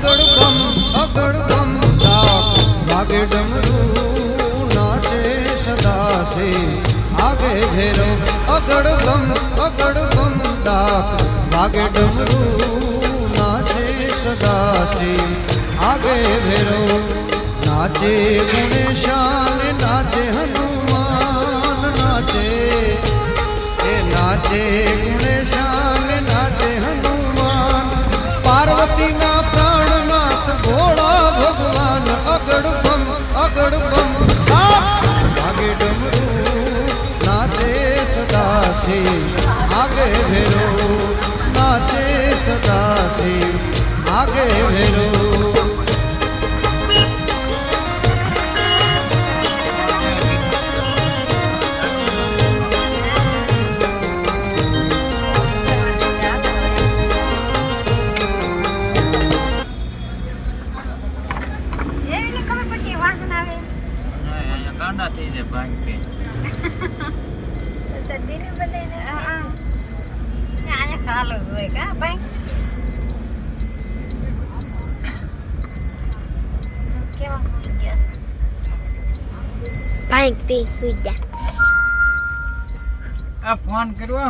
અગડ બમ ડાક વાગે ડમરું નાચે સદાસે આગે ભેરો અગડ બમ ડાક વાગે ડમરું નાચે સદાસે આગે ભેરો નાચે ગુણેશાન નાચે હનુમાન નાચે એ નાચે ગુણેશાન નાચે હનુમાન પાર્વતી ના પ્રાણનાથ ભોળા ભગવાન અગડ બમ આગે ડમરું નાચે સદાસે આગે ભેરો નાચે સદાસે આગે ભેરો Bank big food. આ ફોન કર્યો